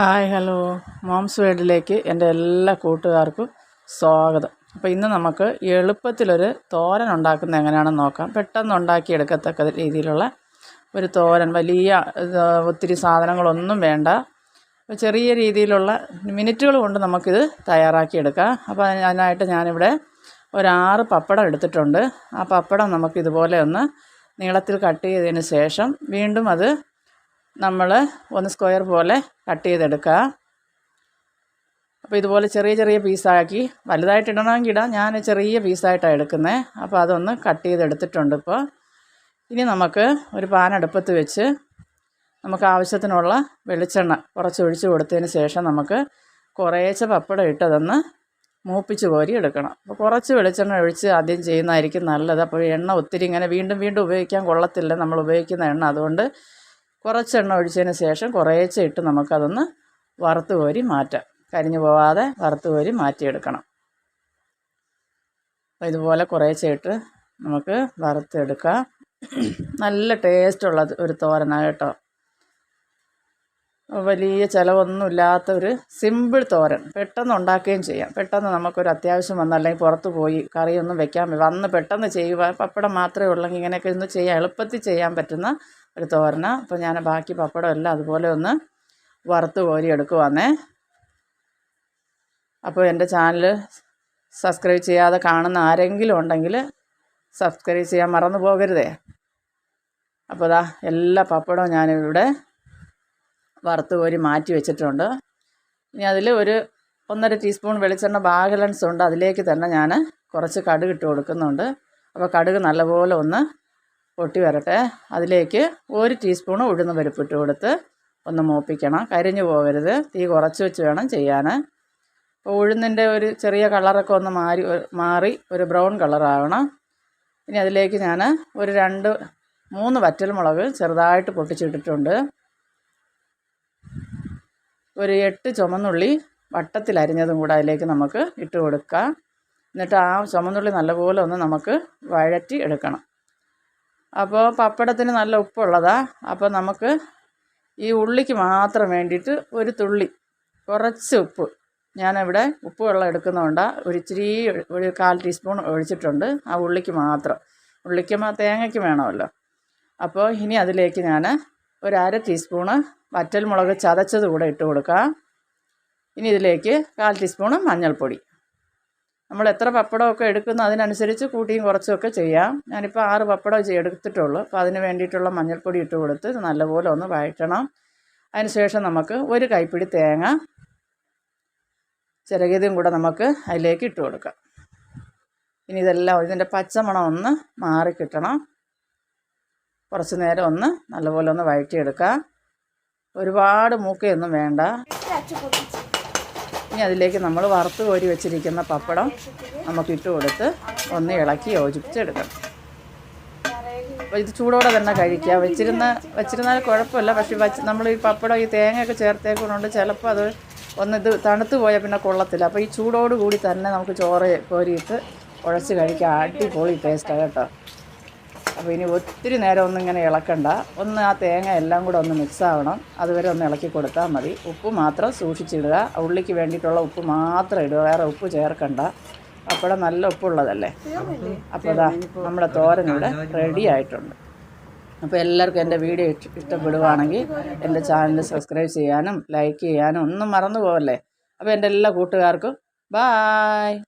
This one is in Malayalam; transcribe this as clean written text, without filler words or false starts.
ഹായ് ഹലോ മോംസ് വേൾഡിലേക്ക് എൻ്റെ എല്ലാ കൂട്ടുകാർക്കും സ്വാഗതം. അപ്പോൾ ഇന്ന് നമുക്ക് എളുപ്പത്തിലൊരു തോരൻ ഉണ്ടാക്കുന്നത് എങ്ങനെയാണെന്ന് നോക്കാം. പെട്ടെന്ന് ഉണ്ടാക്കിയെടുക്കത്തക്ക രീതിയിലുള്ള ഒരു തോരൻ. ഒത്തിരി സാധനങ്ങളൊന്നും വേണ്ട, ചെറിയ രീതിയിലുള്ള മിനിറ്റുകൾ കൊണ്ട് നമുക്കിത് തയ്യാറാക്കിയെടുക്കാം. അപ്പോൾ അതിനായിട്ട് ഞാനിവിടെ ഒരു 6 പപ്പടം എടുത്തിട്ടുണ്ട്. ആ പപ്പടം നമുക്കിതുപോലെ ഒന്ന് നീളത്തിൽ കട്ട് ചെയ്തതിന് ശേഷം വീണ്ടും അത് നമ്മൾ ഒന്ന് സ്ക്വയർ പോലെ കട്ട് ചെയ്തെടുക്കുക. അപ്പോൾ ഇതുപോലെ ചെറിയ ചെറിയ പീസാക്കി, വലുതായിട്ട് ഇടണമെങ്കിൽ ഇടാം, ഞാൻ ചെറിയ പീസായിട്ടാണ് എടുക്കുന്നത്. അപ്പോൾ അതൊന്ന് കട്ട് ചെയ്തെടുത്തിട്ടുണ്ട്. ഇപ്പോൾ ഇനി നമുക്ക് ഒരു പാൻ അടുപ്പത്ത് വെച്ച് നമുക്ക് ആവശ്യത്തിനുള്ള വെളിച്ചെണ്ണ കുറച്ച് ഒഴിച്ച് കൊടുത്തതിന് ശേഷം നമുക്ക് കുറേശ്ശെ പപ്പടം ഇട്ടതൊന്ന് മൂപ്പിച്ച് കോരി എടുക്കണം. അപ്പോൾ കുറച്ച് വെളിച്ചെണ്ണ ഒഴിച്ച് ആദ്യം ചെയ്യുന്നതായിരിക്കും നല്ലത്. അപ്പോൾ എണ്ണ ഒത്തിരി ഇങ്ങനെ വീണ്ടും വീണ്ടും ഉപയോഗിക്കാൻ കൊള്ളത്തില്ല നമ്മൾ ഉപയോഗിക്കുന്ന എണ്ണ. അതുകൊണ്ട് കുറച്ച് എണ്ണ ഒഴിച്ചതിന് ശേഷം കുറേശ്ശെ ഇട്ട് നമുക്കതൊന്ന് വറുത്ത് കോരി മാറ്റാം. കരിഞ്ഞു പോവാതെ വറുത്ത് കോരി മാറ്റിയെടുക്കണം. അപ്പോൾ ഇതുപോലെ കുറേശ്ശെ ഇട്ട് നമുക്ക് വറുത്തെടുക്കാം. നല്ല ടേസ്റ്റുള്ള ഒരു തോരനാണ് കേട്ടോ. വലിയ ചിലവൊന്നുമില്ലാത്ത ഒരു സിമ്പിൾ തോരൻ, പെട്ടെന്ന് ഉണ്ടാക്കുകയും ചെയ്യാം. പെട്ടെന്ന് നമുക്കൊരു അത്യാവശ്യം വന്നാൽ, അല്ലെങ്കിൽ പുറത്ത് പോയി കറിയൊന്നും വെക്കാൻ വന്ന് പെട്ടെന്ന് ചെയ്യുക, പപ്പടം മാത്രമേ ഉള്ളെങ്കിൽ ഇങ്ങനെയൊക്കെ ഒന്ന് ചെയ്യാം, എളുപ്പത്തിൽ ചെയ്യാൻ പറ്റുന്ന ഒരു തോരന. അപ്പോൾ ഞാൻ ബാക്കി പപ്പടം എല്ലാം അതുപോലെ ഒന്ന് വറുത്ത് കോരി എടുക്കുവാന്നേ. അപ്പോൾ എൻ്റെ ചാനൽ സബ്സ്ക്രൈബ് ചെയ്യാതെ കാണുന്ന ആരെങ്കിലും ഉണ്ടെങ്കിൽ സബ്സ്ക്രൈബ് ചെയ്യാൻ മറന്നു പോകരുതേ. അപ്പോൾ ദാ എല്ലാ പപ്പടവും ഞാനിവിടെ വറുത്ത് കോരി മാറ്റി വെച്ചിട്ടുണ്ട്. ഇനി അതിൽ ഒരു 1.5 ടീസ്പൂൺ വെളിച്ചെണ്ണ ബാലൻസ് ഉണ്ട്. അതിലേക്ക് തന്നെ ഞാൻ കുറച്ച് കടുക് ഇട്ട് കൊടുക്കുന്നുണ്ട്. അപ്പോൾ കടുക് നല്ലപോലെ ഒന്ന് പൊട്ടി വരട്ടെ. അതിലേക്ക് 1 ടീസ്പൂൺ ഉഴുന്ന് പരിപ്പ് ഇട്ട് കൊടുത്ത് ഒന്ന് മൂപ്പിക്കണം. കരിഞ്ഞു പോകരുത്, തീ കുറച്ച് വെച്ച് വേണം ചെയ്യാൻ. അപ്പോൾ ഉഴുന്നിൻ്റെ ഒരു ചെറിയ കളറൊക്കെ ഒന്ന് മാറി ഒരു ബ്രൗൺ കളറാവണം. ഇനി അതിലേക്ക് ഞാൻ ഒരു 2-3 വറ്റൽമുളക് ചെറുതായിട്ട് പൊട്ടിച്ചിട്ടിട്ടുണ്ട്. ഒരു 8 ചുമന്നുള്ളി വട്ടത്തിലരിഞ്ഞതും കൂടെ അതിലേക്ക് നമുക്ക് ഇട്ട് കൊടുക്കാം. എന്നിട്ട് ആ ചുമന്നുള്ളി നല്ലപോലെ ഒന്ന് നമുക്ക് വഴറ്റി എടുക്കണം. അപ്പോൾ പപ്പടത്തിന് നല്ല ഉപ്പുള്ളതാണ്. അപ്പോൾ നമുക്ക് ഈ ഉള്ളിക്ക് മാത്രം വേണ്ടിയിട്ട് ഒരു തുള്ളി കുറച്ച് ഉപ്പ്, ഞാനിവിടെ ഉപ്പ് വെള്ളം എടുക്കുന്നതുകൊണ്ട് ഒരു 1/4 ടീസ്പൂൺ ഒഴിച്ചിട്ടുണ്ട്. ആ ഉള്ളിക്ക് മാത്രം, തേങ്ങയ്ക്ക് വേണമല്ലോ. അപ്പോൾ ഇനി അതിലേക്ക് ഞാൻ ഒരു 1/2 ടീസ്പൂണ് വറ്റൽമുളക് ചതച്ചത് കൂടെ ഇട്ട് കൊടുക്കാം. ഇനി ഇതിലേക്ക് 1/4 ടീസ്പൂണ് മഞ്ഞൾപ്പൊടി. നമ്മൾ എത്ര പപ്പടമൊക്കെ എടുക്കുന്നോ അതിനനുസരിച്ച് കൂട്ടിയും കുറച്ചുമൊക്കെ ചെയ്യാം. ഞാനിപ്പോൾ 6 പപ്പടം എടുത്തിട്ടുള്ളൂ. അപ്പോൾ അതിന് വേണ്ടിയിട്ടുള്ള മഞ്ഞൾപ്പൊടി ഇട്ട് കൊടുത്ത് നല്ലപോലെ ഒന്ന് വഴറ്റണം. അതിന് ശേഷം നമുക്ക് ഒരു കൈപ്പിടി തേങ്ങ ചിരകിയതും കൂടെ നമുക്ക് അതിലേക്ക് ഇട്ട് കൊടുക്കാം. ഇനി ഇതെല്ലാം ഇതിൻ്റെ പച്ചമണം ഒന്ന് മാറിക്കിട്ടണം. കുറച്ച് നേരം ഒന്ന് നല്ലപോലെ ഒന്ന് വഴറ്റിയെടുക്കാം. ഒരുപാട് മൂക്കയൊന്നും വേണ്ട. ഇനി അതിലേക്ക് നമ്മൾ വറുത്ത് കോരി വെച്ചിരിക്കുന്ന പപ്പടം നമുക്ക് ഇട്ട് കൊടുത്ത് ഒന്ന് ഇളക്കി യോജിപ്പിച്ചെടുക്കണം. അപ്പോൾ ഇത് ചൂടോടെ തന്നെ കഴിക്കുക. വെച്ചിരുന്നാൽ കുഴപ്പമില്ല. പക്ഷേ നമ്മൾ ഈ പപ്പടം ഈ തേങ്ങയൊക്കെ ചേർത്തേക്കൊണ്ട് ചിലപ്പോൾ അത് ഇത് തണുത്ത് പോയാൽ പിന്നെ കൊള്ളത്തില്ല. അപ്പോൾ ഈ ചൂടോട് കൂടി തന്നെ നമുക്ക് ചോറ് കോരിയിട്ട് കുഴച്ച് കഴിക്കുക. അടിപൊളി ടേസ്റ്റാണ് കേട്ടോ. അപ്പോൾ ഇനി ഒത്തിരി നേരം ഒന്നും ഇങ്ങനെ ഇളക്കണ്ട. ഒന്ന് ആ തേങ്ങ എല്ലാം കൂടെ ഒന്ന് മിക്സ് ആവണം. അതുവരെ ഒന്ന് ഇളക്കി കൊടുത്താൽ മതി. ഉപ്പ് മാത്രം സൂക്ഷിച്ചിടുക. ഉള്ളിക്ക് വേണ്ടിയിട്ടുള്ള ഉപ്പ് മാത്രം ഇടുക, വേറെ ഉപ്പ് ചേർക്കണ്ട. പപ്പടം നല്ല ഉപ്പുള്ളതല്ലേ. അപ്പോൾ അതാ നമ്മുടെ തോരൻ ഇവിടെ റെഡി ആയിട്ടുണ്ട്. അപ്പോൾ എല്ലാവർക്കും എൻ്റെ വീഡിയോ ഇഷ്ടപ്പെടുവാണെങ്കിൽ എൻ്റെ ചാനൽ സബ്സ്ക്രൈബ് ചെയ്യാനും ലൈക്ക് ചെയ്യാനും ഒന്നും മറന്നു പോകല്ലേ. അപ്പോൾ എൻ്റെ എല്ലാ കൂട്ടുകാർക്കും ബായ്.